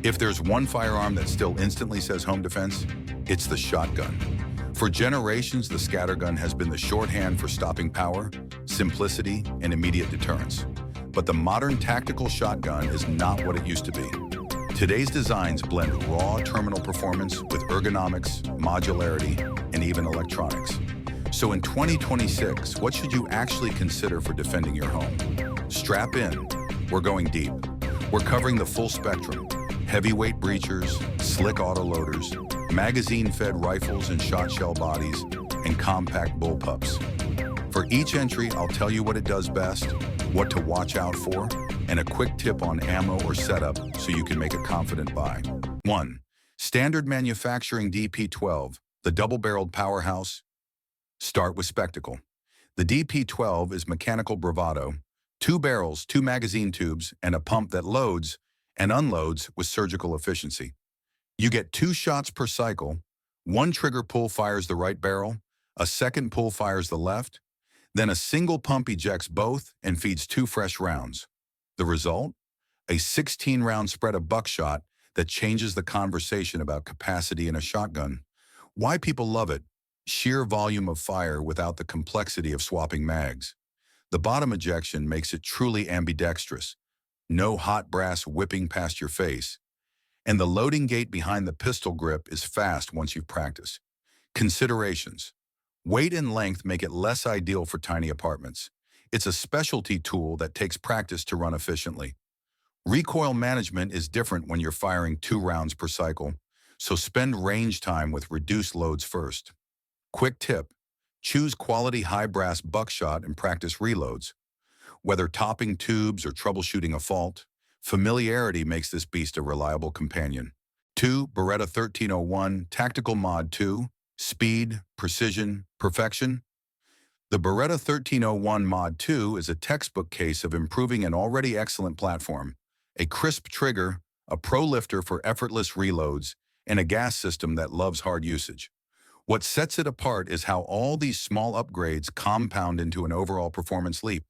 If there's one firearm that still instantly says home defense, it's the shotgun. For generations, the scattergun has been the shorthand for stopping power, simplicity, and immediate deterrence. But the modern tactical shotgun is not what it used to be. Today's designs blend raw terminal performance with ergonomics, modularity, and even electronics. So in 2026, what should you actually consider for defending your home? Strap in. We're going deep. We're covering the full spectrum. Heavyweight breachers, slick autoloaders, magazine-fed rifles and shot shell bodies, and compact bullpups. For each entry, I'll tell you what it does best, what to watch out for, and a quick tip on ammo or setup so you can make a confident buy. 1. Standard manufacturing DP12, the double-barreled powerhouse. Start with spectacle. The DP12 is mechanical bravado, 2 barrels, 2 magazine tubes, and a pump that loads and unloads with surgical efficiency. You get 2 shots per cycle. One trigger pull fires the right barrel, a second pull fires the left, then a single pump ejects both and feeds 2 fresh rounds. The result? A 16-round spread of buckshot that changes the conversation about capacity in a shotgun. Why people love it? Sheer volume of fire without the complexity of swapping mags. The bottom ejection makes it truly ambidextrous. No hot brass whipping past your face. And the loading gate behind the pistol grip is fast once you've practiced. Considerations. Weight and length make it less ideal for tiny apartments. It's a specialty tool that takes practice to run efficiently. Recoil management is different when you're firing 2 rounds per cycle, so spend range time with reduced loads first. Quick tip. Choose quality high brass buckshot and practice reloads. Whether topping tubes or troubleshooting a fault, familiarity makes this beast a reliable companion. 2. Beretta 1301 Tactical Mod 2. Speed, precision, perfection. The Beretta 1301 Mod 2 is a textbook case of improving an already excellent platform. A crisp trigger, a pro lifter for effortless reloads, and a gas system that loves hard usage. What sets it apart is how all these small upgrades compound into an overall performance leap.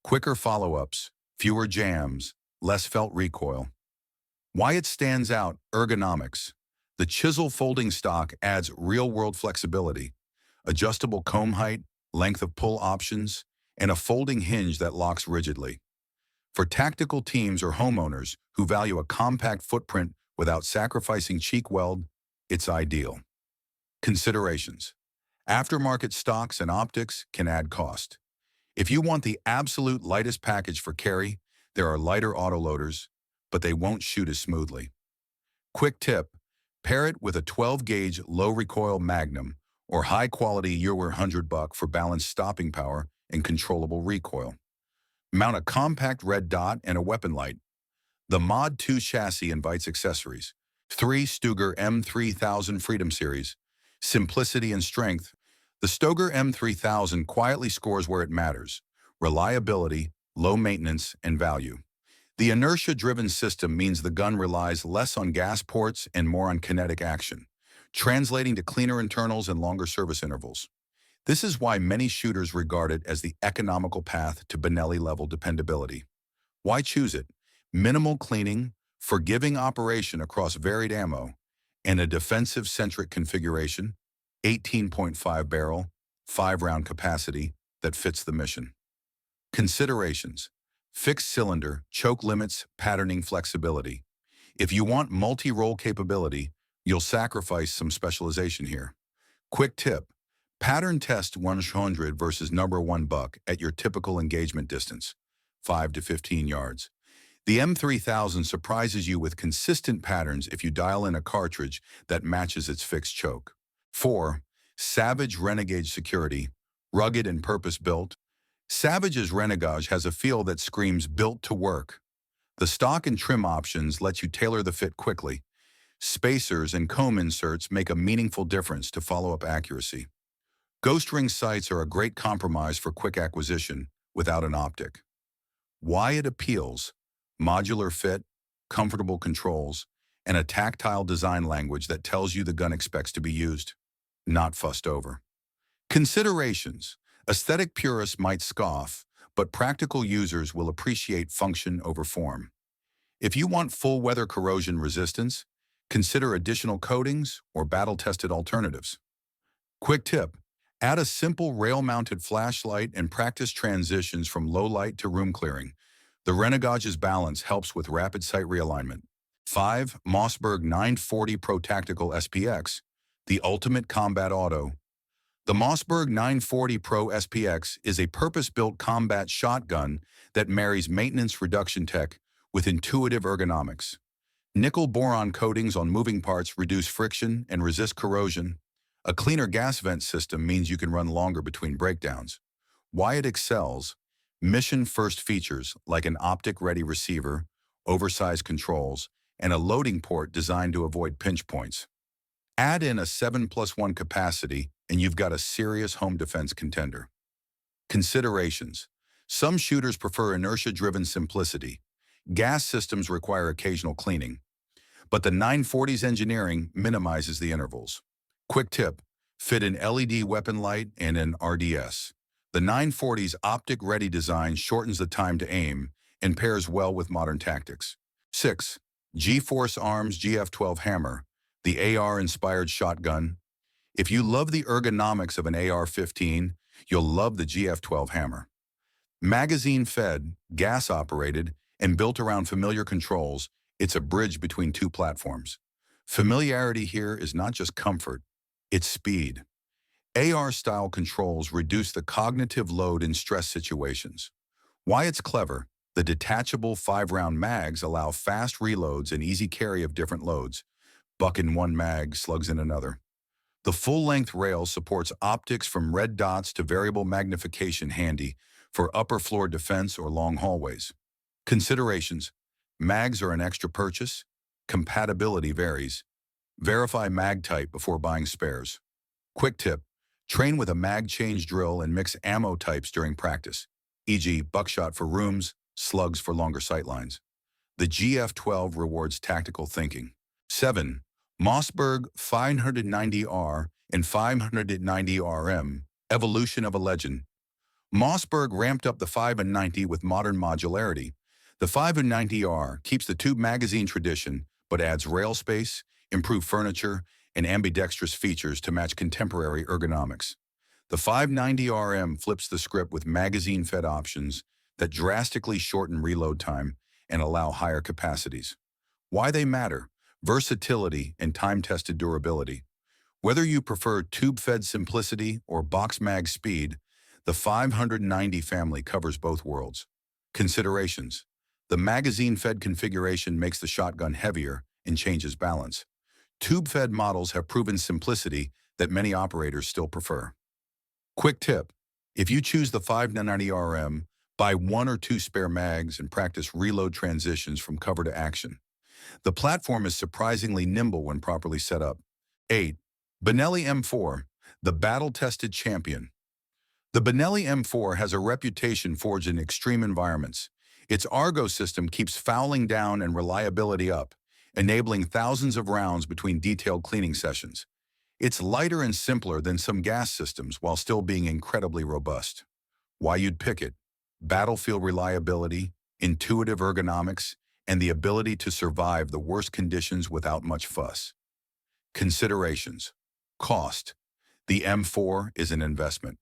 Quicker follow-ups, fewer jams, less felt recoil. Why it stands out: ergonomics. The chisel folding stock adds real-world flexibility, adjustable comb height, length of pull options, and a folding hinge that locks rigidly. For tactical teams or homeowners who value a compact footprint without sacrificing cheek weld, it's ideal. Considerations. Aftermarket stocks and optics can add cost. If you want the absolute lightest package for carry, there are lighter autoloaders, but they won't shoot as smoothly. Quick tip. Pair it with a 12-gauge low-recoil Magnum or high-quality Ewer 100 for balanced stopping power and controllable recoil. Mount a compact red dot and a weapon light. The Mod 2 chassis invites accessories. 3. Stuger M3000 Freedom Series. Simplicity and strength. The Stoger M3000 quietly scores where it matters: reliability, low maintenance, and value. The inertia-driven system means the gun relies less on gas ports and more on kinetic action, translating to cleaner internals and longer service intervals. This is why many shooters regard it as the economical path to Benelli-level dependability. Why choose it? Minimal cleaning, forgiving operation across varied ammo, and a defensive-centric configuration, 18.5 barrel, 5-round capacity that fits the mission. Considerations. Fixed cylinder, choke limits, patterning flexibility. If you want multi-role capability, you'll sacrifice some specialization here. Quick tip. Pattern test 100 versus number 1 buck at your typical engagement distance, 5 to 15 yards. The M3000 surprises you with consistent patterns if you dial in a cartridge that matches its fixed choke. 4. Savage Renegade Security, rugged and purpose-built. Savage's Renegade has a feel that screams built to work. The stock and trim options let you tailor the fit quickly. Spacers and comb inserts make a meaningful difference to follow-up accuracy. Ghost ring sights are a great compromise for quick acquisition without an optic. Why it appeals: modular fit, comfortable controls, and a tactile design language that tells you the gun expects to be used, not fussed over. Considerations. Aesthetic purists might scoff, but practical users will appreciate function over form. If you want full weather corrosion resistance, consider additional coatings or battle-tested alternatives. Quick tip: add a simple rail-mounted flashlight and practice transitions from low light to room clearing. The Renegage's balance helps with rapid sight realignment. 5. Mossberg 940 Pro Tactical SPX, the ultimate combat auto. The Mossberg 940 Pro SPX is a purpose-built combat shotgun that marries maintenance reduction tech with intuitive ergonomics. Nickel-boron coatings on moving parts reduce friction and resist corrosion. A cleaner gas vent system means you can run longer between breakdowns. Why it excels: mission-first features like an optic-ready receiver, oversized controls, and a loading port designed to avoid pinch points. Add in a 7+1 capacity, and you've got a serious home defense contender. Considerations: some shooters prefer inertia-driven simplicity. Gas systems require occasional cleaning, but the 940's engineering minimizes the intervals. Quick tip: fit an LED weapon light and an RDS. The 940's optic-ready design shortens the time to aim and pairs well with modern tactics. 6. G-Force Arms GF12 Hammer, the AR-inspired shotgun. If you love the ergonomics of an AR-15, you'll love the GF12 Hammer. Magazine-fed, gas-operated, and built around familiar controls, it's a bridge between two platforms. Familiarity here is not just comfort, it's speed. AR-style controls reduce the cognitive load in stress situations. Why it's clever: the detachable 5-round mags allow fast reloads and easy carry of different loads. Buck in one mag, slugs in another. The full-length rail supports optics from red dots to variable magnification, handy for upper floor defense or long hallways. Considerations: mags are an extra purchase. Compatibility varies. Verify mag type before buying spares. Quick tip: train with a mag change drill and mix ammo types during practice, e.g. buckshot for rooms, slugs for longer sightlines. The GF12 rewards tactical thinking. 7. Mossberg 590R and 590RM, Evolution of a Legend. Mossberg ramped up the 590 with modern modularity. The 590R keeps the tube magazine tradition, but adds rail space, improved furniture, and ambidextrous features to match contemporary ergonomics. The 590RM flips the script with magazine-fed options that drastically shorten reload time and allow higher capacities. Why they matter: versatility and time-tested durability. Whether you prefer tube-fed simplicity or box mag speed, the 590 family covers both worlds. Considerations: the magazine-fed configuration makes the shotgun heavier and changes balance. Tube-fed models have proven simplicity that many operators still prefer. Quick tip: if you choose the 590RM, buy 1 or 2 spare mags and practice reload transitions from cover to action. The platform is surprisingly nimble when properly set up. 8. Benelli M4, the battle-tested champion. The Benelli M4 has a reputation forged in extreme environments. Its Argo system keeps fouling down and reliability up, enabling thousands of rounds between detailed cleaning sessions. It's lighter and simpler than some gas systems while still being incredibly robust. Why you'd pick it: battlefield reliability, intuitive ergonomics, and the ability to survive the worst conditions without much fuss. Considerations: cost. The M4 is an investment.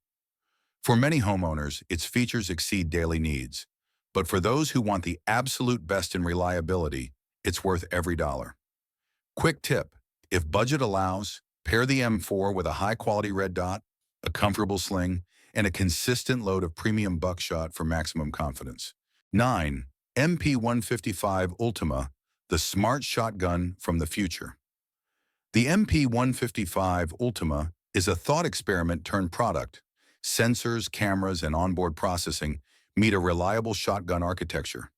For many homeowners, its features exceed daily needs. But for those who want the absolute best in reliability, it's worth every dollar. Quick tip: if budget allows, pair the M4 with a high-quality red dot, a comfortable sling, and a consistent load of premium buckshot for maximum confidence. 9. MP155 Ultima, the smart shotgun from the future. The MP155 Ultima is a thought experiment turned product. Sensors, cameras, and onboard processing meet a reliable shotgun architecture.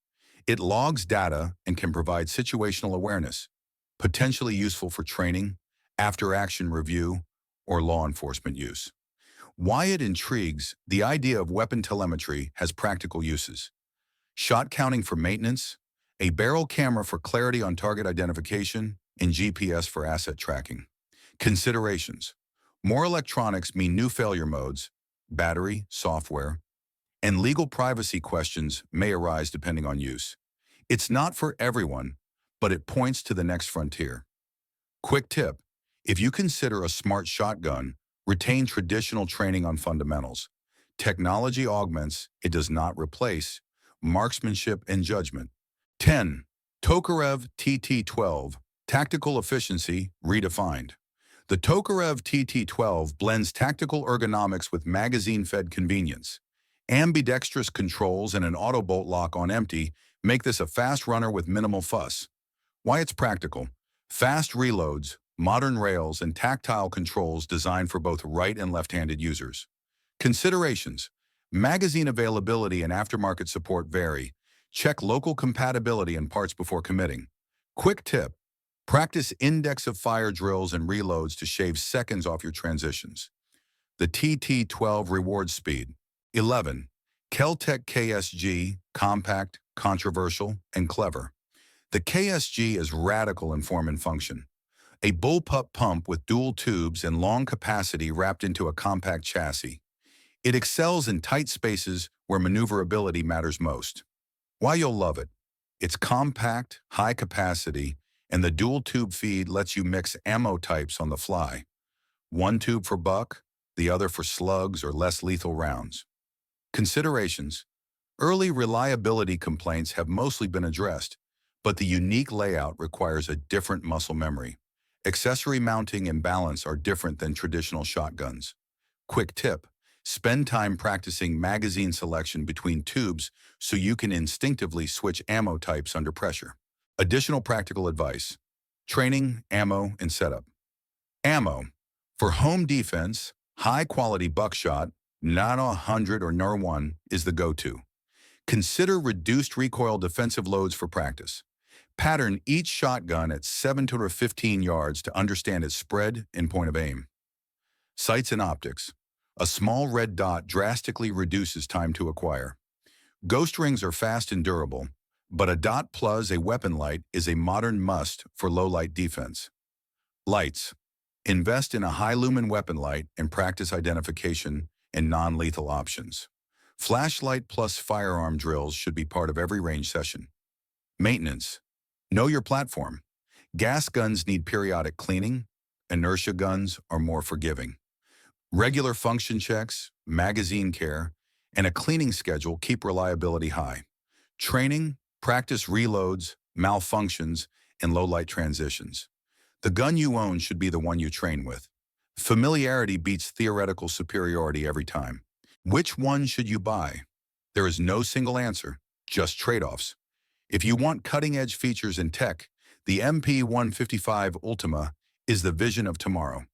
It logs data and can provide situational awareness, potentially useful for training, after-action review, or law enforcement use. Why it intrigues: the idea of weapon telemetry has practical uses. Shot counting for maintenance, a barrel camera for clarity on target identification, and GPS for asset tracking. Considerations: more electronics mean new failure modes, battery, software, and legal privacy questions may arise depending on use. It's not for everyone, but it points to the next frontier. Quick tip: if you consider a smart shotgun, retain traditional training on fundamentals. Technology augments, it does not replace, marksmanship and judgment. 10. Tokarev TT12, tactical efficiency redefined. The Tokarev TT12 blends tactical ergonomics with magazine-fed convenience. Ambidextrous controls and an auto bolt lock on empty make this a fast runner with minimal fuss. Why it's practical: fast reloads, modern rails, and tactile controls designed for both right and left-handed users. Considerations: magazine availability and aftermarket support vary. Check local compatibility and parts before committing. Quick tip: practice index of fire drills and reloads to shave seconds off your transitions. The TT12 rewards speed. 11. Keltec KSG, compact, controversial, and clever. The KSG is radical in form and function. A bullpup pump with dual tubes and long capacity wrapped into a compact chassis. It excels in tight spaces where maneuverability matters most. Why you'll love it: it's compact, high capacity, and the dual tube feed lets you mix ammo types on the fly. One tube for buck, the other for slugs or less lethal rounds. Considerations: early reliability complaints have mostly been addressed, but the unique layout requires a different muscle memory. Accessory mounting and balance are different than traditional shotguns. Quick tip: spend time practicing magazine selection between tubes so you can instinctively switch ammo types under pressure. Additional practical advice: training, ammo, and setup. Ammo. For home defense, high-quality buckshot, Nano 100 or NR1 is the go-to. Consider reduced recoil defensive loads for practice. Pattern each shotgun at 7 to 15 yards to understand its spread and point of aim. Sights and optics. A small red dot drastically reduces time to acquire. Ghost rings are fast and durable, but a dot plus a weapon light is a modern must for low-light defense. Lights. Invest in a high-lumen weapon light and practice identification and non-lethal options. Flashlight plus firearm drills should be part of every range session. Maintenance. Know your platform. Gas guns need periodic cleaning. Inertia guns are more forgiving. Regular function checks, magazine care, and a cleaning schedule keep reliability high. Training, practice reloads, malfunctions, and low-light transitions. The gun you own should be the one you train with. Familiarity beats theoretical superiority every time. Which one should you buy? There is no single answer, just trade-offs. If you want cutting-edge features and tech, the MP155 Ultima is the vision of tomorrow.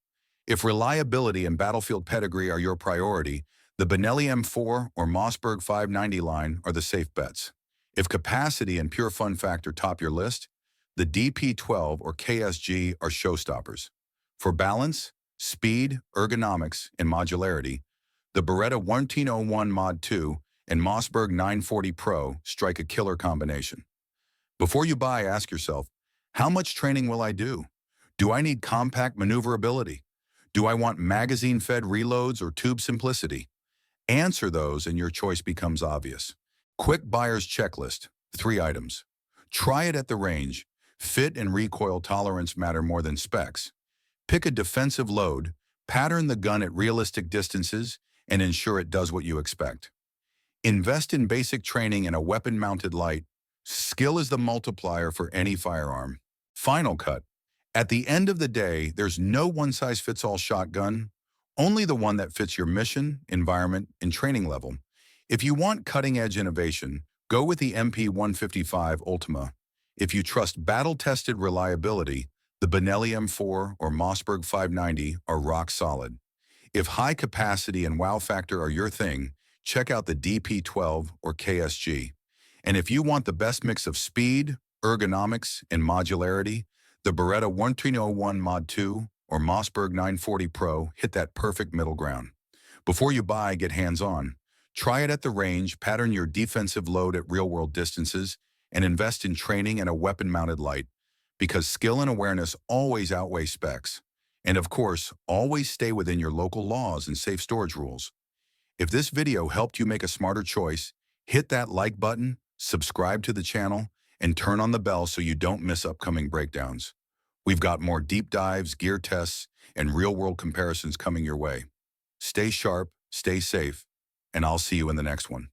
If reliability and battlefield pedigree are your priority, the Benelli M4 or Mossberg 590 line are the safe bets. If capacity and pure fun factor top your list, the DP12 or KSG are showstoppers. For balance, speed, ergonomics, and modularity, the Beretta 1301 Mod 2 and Mossberg 940 Pro strike a killer combination. Before you buy, ask yourself, how much training will I do? Do I need compact maneuverability? Do I want magazine-fed reloads or tube simplicity? Answer those and your choice becomes obvious. Quick buyer's checklist, 3 items. Try it at the range. Fit and recoil tolerance matter more than specs. Pick a defensive load, pattern the gun at realistic distances, and ensure it does what you expect. Invest in basic training and a weapon-mounted light. Skill is the multiplier for any firearm. Final cut. At the end of the day, there's no one-size-fits-all shotgun, only the one that fits your mission, environment, and training level. If you want cutting-edge innovation, go with the MP155 Ultima. If you trust battle-tested reliability, the Benelli M4 or Mossberg 590 are rock solid. If high capacity and wow factor are your thing, check out the DP12 or KSG. And if you want the best mix of speed, ergonomics, and modularity, the Beretta 1301 Mod 2 or Mossberg 940 Pro hit that perfect middle ground. Before you buy, get hands-on. Try it at the range, pattern your defensive load at real-world distances, and invest in training and a weapon-mounted light, because skill and awareness always outweigh specs. And of course, always stay within your local laws and safe storage rules. If this video helped you make a smarter choice, hit that like button, subscribe to the channel, and turn on the bell so you don't miss upcoming breakdowns. We've got more deep dives, gear tests, and real-world comparisons coming your way. Stay sharp, stay safe, and I'll see you in the next one.